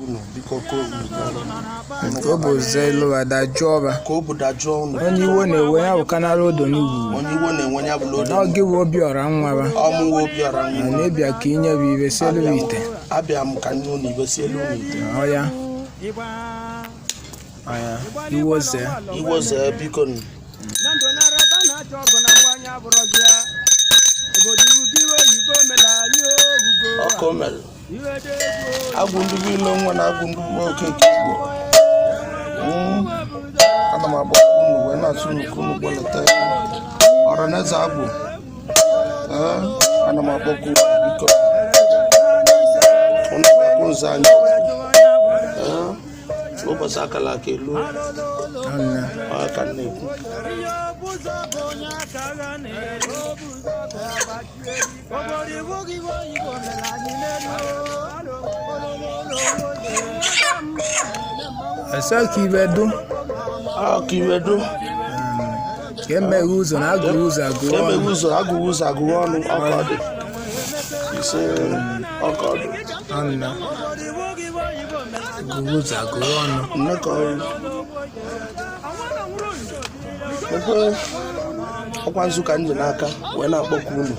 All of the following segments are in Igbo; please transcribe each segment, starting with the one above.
unu biko Kobo zelo adajoba. Kobo dajo unu. Onye iwo na-ewe ya bụ kanara odo n'iwu. Onye iwo na-enwe ya bụ odo. N'oge wo Obiora nwa ba. Ọmụ wo Obiora nwa. Na-ebia ka inye bụ ibe si elu ite. Abịa m ka nnu na ibe si elu ite. Oya. Iwo ze biko nu. Okomel. Agwu Ndubuilo nwa na Agwu Ndubuilo okeke Igbo. Ana m agba unu wee na-asụ nnukwu unu gboleta Ọraneze Agwu. Ana m agbakwu biko. Unu bịakwu nze anyị. Ụbọchị akala aka elu. Aka na-ekwu. Asa kibedo. Kibedo. Keme uzo na agụ uzo agụ. Keme uzo agụ uzo agụ ọnụ ọkọdụ. Ise ọkọdụ. Anna. Agụ uzo agụ ọnụ. Nneka ọrụ. Ekwe ọkwa nzuka ndị n'aka wee na-akpọkwu unu.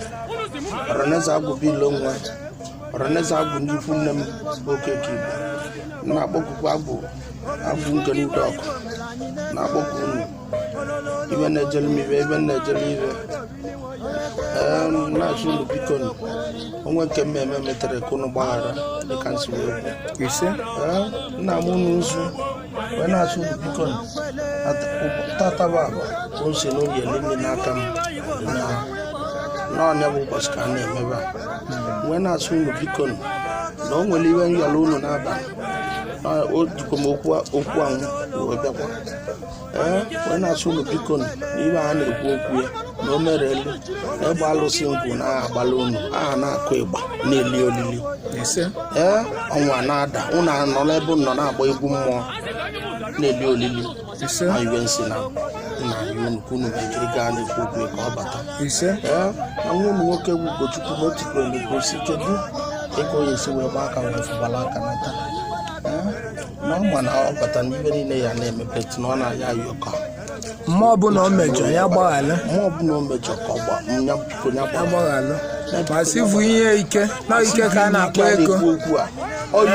Ọraneze Agwu Bilo nwa. Ọraneze Agwu ndị ikwu nne m okeke Igbo. Na-akpọkwukwa Agwu Ngene ọkụ. Na-akpọkwu unu. Ibe na-ejele m ibe, ibe na-ejele ibe. Na-asụ unu biko nu. Onwe nke mmemme metere ka unu gbaghara dịka nsi wee ise. Nna m unu nzu wee na-asụ unu biko nu. Tataba o si n'oge elimi n'aka m n'ọnya bụ ụbọchị ka a na-emebe a wee na-asụ unu biko na o nwere iwe nyala unu n'abalị o jikwa m okwu anwụ wee bịakwa wee na-asụ unu biko na ibe a na-ekwu okwu ya na o mere elu egbe alụsị ngwụ na-agbala unu aha na-akụ ịgba na-eli olili ọnwa na-ada unu anọla ebe nọ na-agba egwu mmụọ na-eli olili ma iwe nsị na unu ga-ejiri gaa n'ekwu okwu ka ọ bata na nwa ụmụ nwoke bụ Ugochukwu na otikpere n'egosi kedu ego ya esi wee gba aka wee fụbala aka na taa na ọ ma na ọ bata n'ibe niile ya na-emepe na ọ na-aya ayọkọ mmụọ ọbụla o mejọ ya gbaghalụ mmụọ ọbụla o mejọ ka ọ ya biko ya gbaghalụ ma sivu ihe ike na ike ka a na-akpọ ego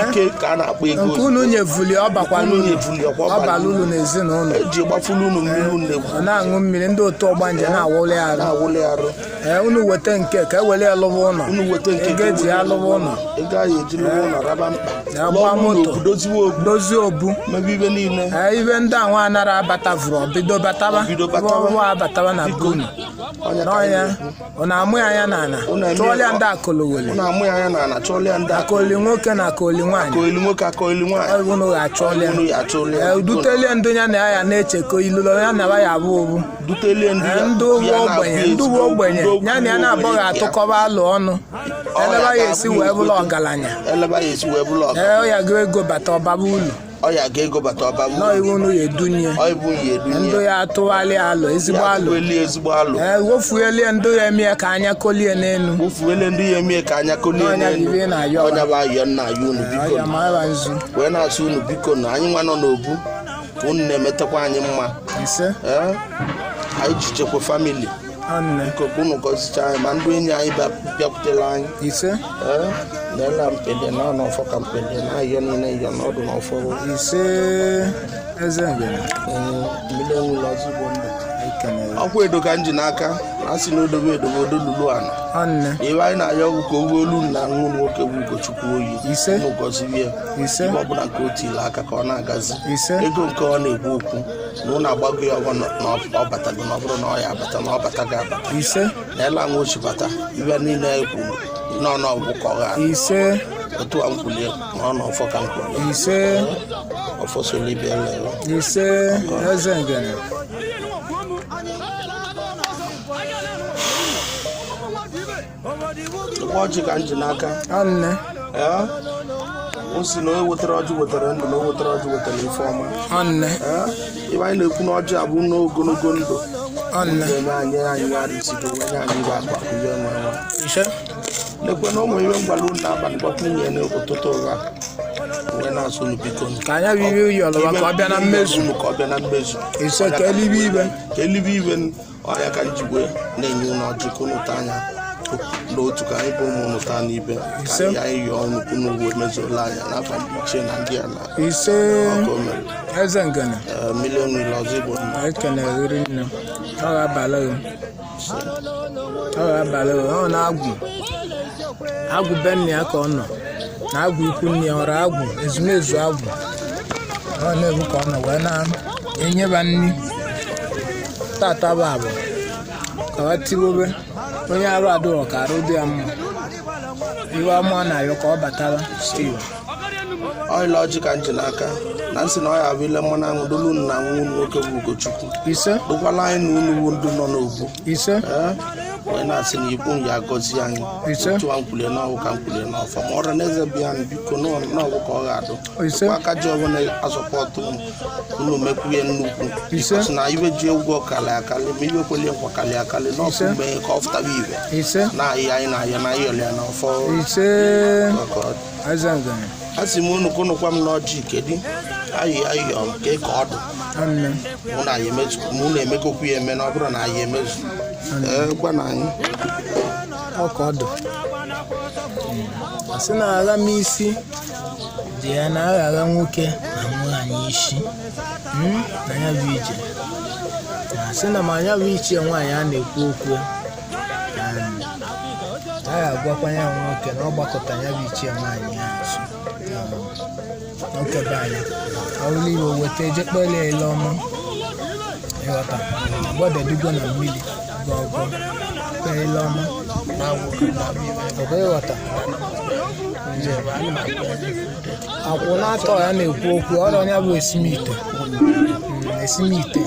ike ka a na-akpọ ego nke unu nyevuli ọbala ulu n'ezinụlọ eji gbafulu unu mmiri ọ na-aṅụ mmiri ndị otu ọgbanje na-awụli arụ unu weta nke ka ewere ya lụwa ụlọ ego eji ya lụwa ụlọ ego anyị eji lụwa ụlọ raba mkpa ya gbaa moto dozie obu mebe ibe niile ibe ndị ahụ anara abatavụrụ bido bataba abataba na bunu n'ọnya ọ na-amụ ya anya n'ala chọọlịa ndị akọlowele akọli nwoke na akọli nwaanyị unu ga-achọọlịa dutelie ndị ya na ya na-echekọ ilulo ya na ya abụ obu ndị ụgbọ ogbenye ya na ya na-abụghị atụkọba alụ ọnụ eleba ya esi wee bụla ọgaranya ya ga ego bata ọbaba ụlọ ọya ga-ego bata ọba n'iwu unu ya edunye ndị ya atụghalị alụ ezigbo alụ wofuelie ndị ya emie ka anya kolie n'elu ọnya bụ ayọ nna ya unu biko wee na-asụ unu biko na anyị nwa nọ n'obu ka unu na-emetakwa anyị mma anyị ji chekwa famili biko ka unu gọzicha anyị ma ndị enyi anyị bịakwutela anyị na-ele mpede na ọnọfọ ka mpede na ayọ niile yọ n'ọdụ n'ọfọ ise eze Ngene mmiri enwula ozugbo ndụ ọkwa edo ka m ji n'aka a sị na odobe odolulu ana ebe anyị na-ayọ ọgwụ ka ogbe olu na nwa nwoke bụ Ugochukwu oyi unu gọziwie ebe ọbụla nke o tiri aka ka ọ na-agazi ego nke ọ na-ekwu okwu na ụnụ agbago ya ọgwọ na ọ batago na ọ bụrụ na ọ ya abata na ọ bata ga-abata na ele anwa ochi bata ibe niile ekwu n'ọnụ ọgwụ ka ọ ghara otu a nkwulie n'ọnụ ọfọ ka nkwulie ọfọ solibiele eze Ngene ọjị ka m ji n'aka o si na o wetara ọjị wetara ndụ na o wetara ọjị wetara ife ọma ebe anyị na-ekwu na ọjị abụ n'ogologo ndụ ga-eme anyị arịsigo wenye anyị ibe akpa ihe nwa lekwe na ụmụ ihe ngwala unu na-abalị gbakwa nwunye n'ụtụtụ ụra wee na-asụ unu biko ka anya bụ ibe yọlọba ka ọ bịa na mmezu ise ka elibe ibe ọnya ka njigwe na-enye unu ọjị ka unu taa anya n'otu ka anyị bụ ụmụ unu taa n'ibe ka anyị yọọ unu unu uwe mezuola anya n'afọ ndị ichie na ndị ala ise eze Ngene milion ile ọzọ igbo ekeneghere nne ọ ga-abalị ọ na-agwụ benni ya ka ọ nọ na agwụ ikwu nne ya ọrụ agwụ ezumezu agwụ ọ na-ebu ka ọ nọ wee na-enyeba nri tata bụ abụ ka ọ tiwobe onye arụ adụrọ ka arụ dị ya mma iwe ọma na-ayọ ka ọ batara stiv ọyịla ọjị ka nji n'aka na nsị na ọ ya bụ ile mmanụ aṅụ dolu unu na nwa unu nwoke bụ Ugochukwu ise dụkwala anyị na unu wu ndụ nọ n'ogbu ise wee na-asị na ikwu ya agọzi anyị otu a nkwulie n'ọgwụ ka nkwulie n'ọfọ ma ọrụ na eze bịa biko n'ọgwụ ka ọ ga-adụ aka ji ọbụla azọpọtụ unu mekwuye nnukwu si na iwe ji egwu ọkali akali ma iwe kwelie nkwa kali akali n'ọkụ mgbe ka ọ fụtaba ibe na ahịa anyị na-ahịa na ayọlịa n'ọfọ a sị m unu kụnụkwa m n'ọjị kedu ayọ nke ka ọ dụ mụ na-emekokwu ya eme na ọ bụrụ na anyị emezu gwa na anyị ọka ọdụ asị na agha m isi dị ya na agha nwoke na nwaanyị isi na ya bụ ije asị na ma anya bụ ichie nwaanyị a na-ekwu okwu a ga-agwakwa ya nwoke na ọ gbakọta ya bụ ichie nwaanyị ya nso okebe anyị ọrụ Igbo weta eje kpele ele ọma ịghọta gbọdedugo na mmiri gọgọ kpele ọma ọgọ ịghọta akwụ na-atọ ya na-ekwu okwu ọrụ onye bụ esimite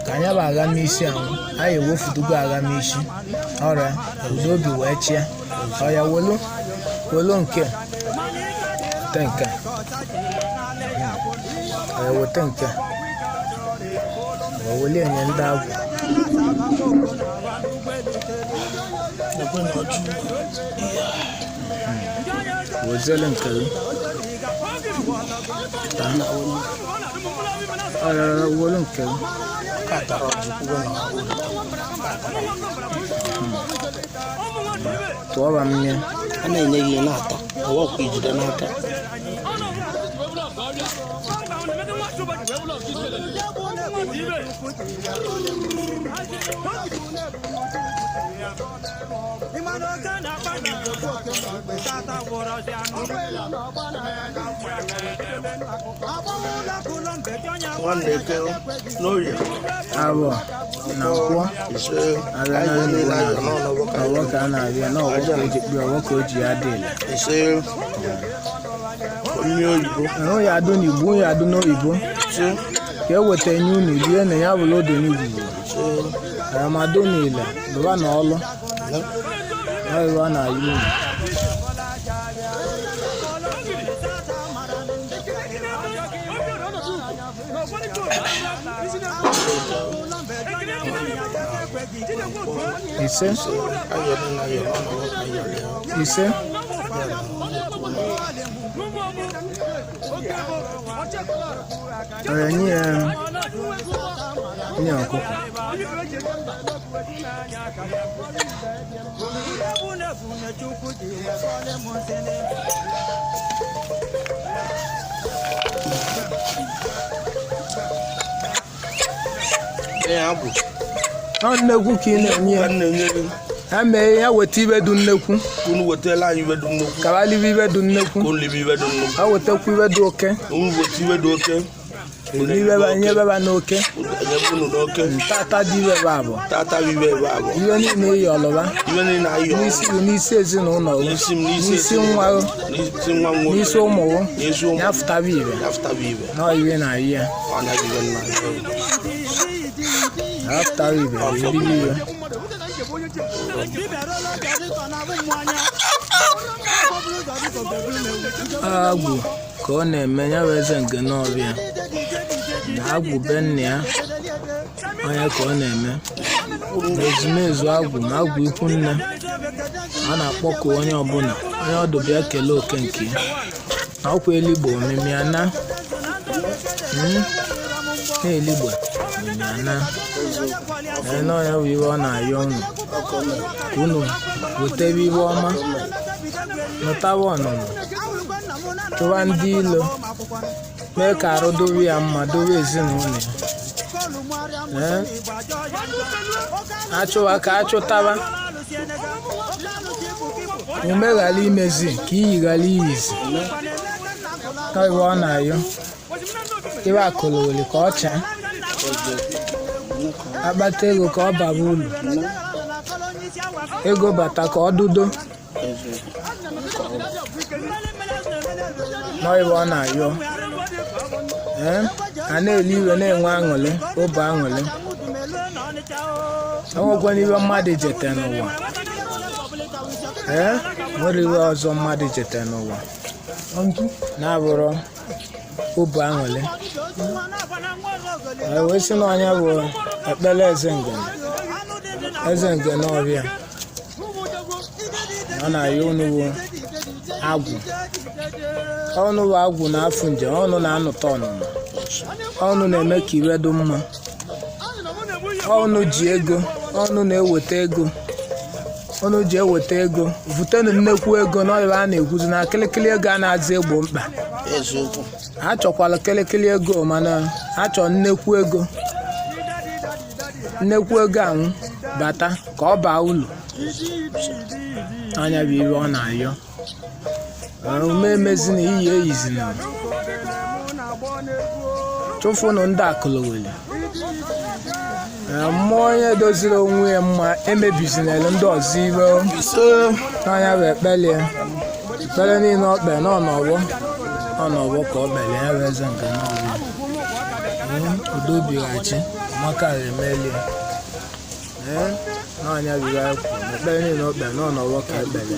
ka anya bụ agha n'isi ahụ anyị ewefudugo agha n'isi ọrịa udobi wee chịa ọya welu nke nke weta nke weli enye ndị agwụ wezele nke welu nke tụọba mmiri a na-enye gị na-ata ọwọkwa ijide n'aka nwanne eke n'orie abụọ na nkwọ ọwọ ka a na-abịa n'ọwọ ka o ji kpee ọwọ ka o ji ya dị ahụ ya adụ n'igbo ya adụ n'oyibo ka e weta nye unu rie na ya bụla odo n'igbo aramado n'ile bụba na ọlụ ọrịa na-ayị unu ise nye ọkụkọ ọ nnekwu ka ị na-enye ya ha mee ya weta ibe dị nnekwu kabalibe ibe dị nnekwu ha wetakwa ibe dị oke nye beba n'oke tata dị ibe abụ ibe niile iyi ọlụba n'isi ezinụlọ n'isi nwa n'isi ụmụ ya fụtaba ibe na ibe na ahị ya after ibe ebibi ibe agwụ ka ọ na-eme ya bụ eze Ngene ọbịa na agwụ benni ya onye ka ọ na-eme na ezumezu agwụ na agwụ ikwu nne a na-akpọku onye ọbụla onye ọdụ bịa kelee oke nke ya na ọkwa eligbo omimi ana na-eligbo omimi ana n'ọnya bụ iwe ọ na-ayọ unu unu wetebe iwe ọma nụtawa ọnụnụ chụwa ndị ilo mee ka arụ dobe ya mma dobe ezinụlọ ya achụwa ka achụtaba ume ghara imezi ka iyi ghara iyizi iwe ọ na-ayọ iwe akụlụweli ka ọ chaa akpata ego ka ọ baba ulu ego bata ka ọ dudo n'iwe ọ na-ayọ a na-eli iwe na-enwe aṅụrị obi aṅụrị enwekwana iwe mmadụ jete n'ụwa nwere iwe ọzọ mmadụ jete n'ụwa na-abụrụ obi aṅụrị wee sị na ọnya bụ ekpere eze Ngene Ofvia ọ na-ayọ unu bụ agwụ ọnụ bụ agwụ na-afụ nje ọnụ na-anụta ọnụnụ ọnụ na-eme ka iwe dị mma ọnụ ji ego ọnụ na-eweta ego ọnụ ji eweta ego vụtenụ nnekwu ego n'ọyịba a na-ekwuzi na kịlịkịlị ego a na-adị egbo mkpa achọkwala kịlịkịlị ego mana achọ nnekwu ego anwụ bata ka ọ baa ụlọ anya bụ iwe ọ na-ayọ ume emezina iyi eyizina chụfụnụ ndị akụlụweli mmụọ onye doziri onwe ya mma emebizinelu ndị ọzọ iwe n'anya bụ ekpere niile ọkpe n'ọnọgbọ ka ọ kpere ya bụ eze Ngene Ofvia udobighachi maka emelie n'anya bụ ekpere niile ọkpe n'ọnọgbọ ka ekpere